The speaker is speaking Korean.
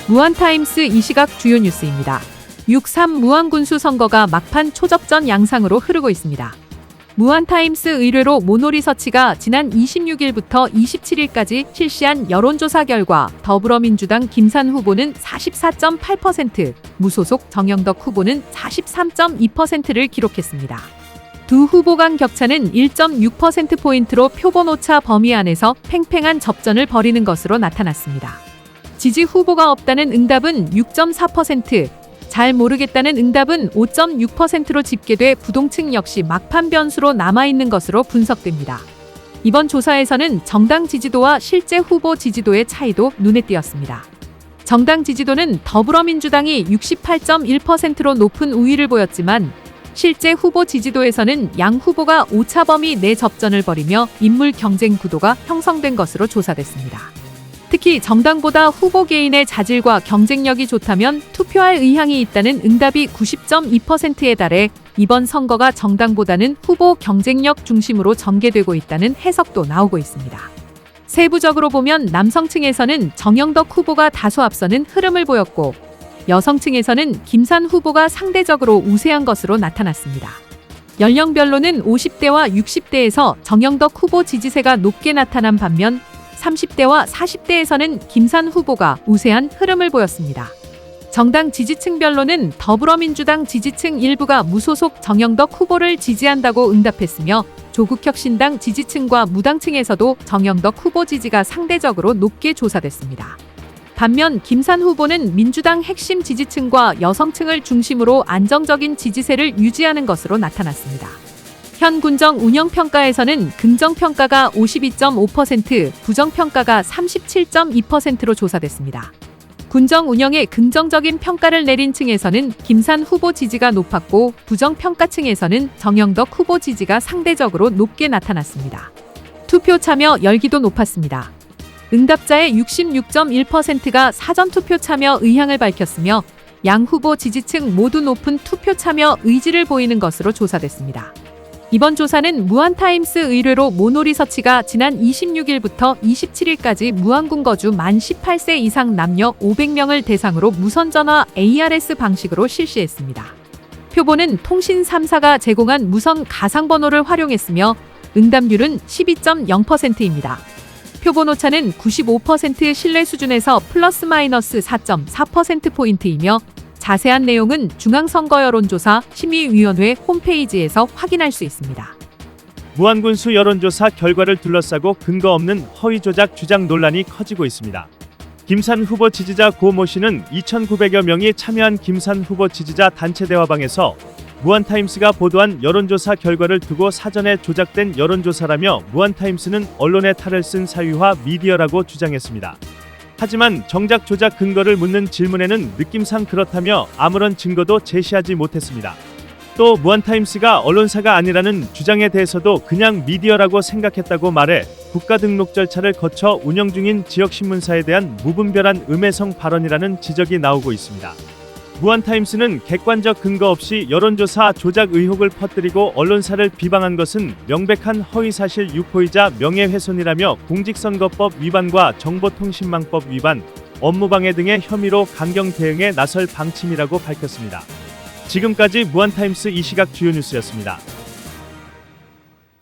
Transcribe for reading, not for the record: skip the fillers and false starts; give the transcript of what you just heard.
무한타임스 이 시각 주요 뉴스입니다. 6.3 무한군수 선거가 막판 초접전 양상으로 흐르고 있습니다. 무한타임스 의뢰로 모노리서치가 지난 26일부터 27일까지 실시한 여론조사 결과 더불어민주당 김산 후보는 44.8%, 무소속 정영덕 후보는 43.2%를 기록했습니다. 두 후보 간 격차는 1.6%포인트로 표본 오차 범위 안에서 팽팽한 접전을 벌이는 것으로 나타났습니다. 지지 후보가 없다는 응답은 6.4%, 잘 모르겠다는 응답은 5.6%로 집계돼 부동층 역시 막판 변수로 남아있는 것으로 분석됩니다. 이번 조사에서는 정당 지지도와 실제 후보 지지도의 차이도 눈에 띄었습니다. 정당 지지도는 더불어민주당이 68.1%로 높은 우위를 보였지만 실제 후보 지지도에서는 양 후보가 오차 범위 내 접전을 벌이며 인물 경쟁 구도가 형성된 것으로 조사됐습니다. 특히 정당보다 후보 개인의 자질과 경쟁력이 좋다면 투표할 의향이 있다는 응답이 90.2%에 달해 이번 선거가 정당보다는 후보 경쟁력 중심으로 전개되고 있다는 해석도 나오고 있습니다. 세부적으로 보면 남성층에서는 정영덕 후보가 다소 앞서는 흐름을 보였고 여성층에서는 김산 후보가 상대적으로 우세한 것으로 나타났습니다. 연령별로는 50대와 60대에서 정영덕 후보 지지세가 높게 나타난 반면 30대와 40대에서는 김산 후보가 우세한 흐름을 보였습니다. 정당 지지층별로는 더불어민주당 지지층 일부가 무소속 정영덕 후보를 지지한다고 응답했으며 조국혁신당 지지층과 무당층에서도 정영덕 후보 지지가 상대적으로 높게 조사됐습니다. 반면 김산 후보는 민주당 핵심 지지층과 여성층을 중심으로 안정적인 지지세를 유지하는 것으로 나타났습니다. 현 군정 운영평가에서는 긍정평가가 52.5%, 부정평가가 37.2%로 조사됐습니다. 군정 운영에 긍정적인 평가를 내린 층에서는 김산 후보 지지가 높았고 부정평가층에서는 정영덕 후보 지지가 상대적으로 높게 나타났습니다. 투표 참여 열기도 높았습니다. 응답자의 66.1%가 사전투표 참여 의향을 밝혔으며 양 후보 지지층 모두 높은 투표 참여 의지를 보이는 것으로 조사됐습니다. 이번 조사는 무한타임스 의뢰로 모노리서치가 지난 26일부터 27일까지 무한군 거주 만 18세 이상 남녀 500명을 대상으로 무선전화 ARS 방식으로 실시했습니다. 표본은 통신 3사가 제공한 무선 가상번호를 활용했으며 응답률은 12.0%입니다. 표본 오차는 95% 신뢰 수준에서 플러스 마이너스 4.4%포인트이며 자세한 내용은 중앙선거여론조사 심의위원회 홈페이지에서 확인할 수 있습니다. 무한군수 여론조사 결과를 둘러싸고 근거 없는 허위 조작 주장 논란이 커지고 있습니다. 김산 후보 지지자 고 모 씨는 2,900여 명이 참여한 김산 후보 지지자 단체 대화방에서 무한타임스가 보도한 여론조사 결과를 두고 사전에 조작된 여론조사라며 무한타임스는 언론의 탈을 쓴 사유화 미디어라고 주장했습니다. 하지만 정작 조작 근거를 묻는 질문에는 느낌상 그렇다며 아무런 증거도 제시하지 못했습니다. 또 무한타임스가 언론사가 아니라는 주장에 대해서도 그냥 미디어라고 생각했다고 말해 국가 등록 절차를 거쳐 운영 중인 지역신문사에 대한 무분별한 음해성 발언이라는 지적이 나오고 있습니다. 무한타임스는 객관적 근거 없이 여론조사 조작 의혹을 퍼뜨리고 언론사를 비방한 것은 명백한 허위사실 유포이자 명예훼손이라며 공직선거법 위반과 정보통신망법 위반, 업무방해 등의 혐의로 강경 대응에 나설 방침이라고 밝혔습니다. 지금까지 무한타임스 이 시각 주요 뉴스였습니다.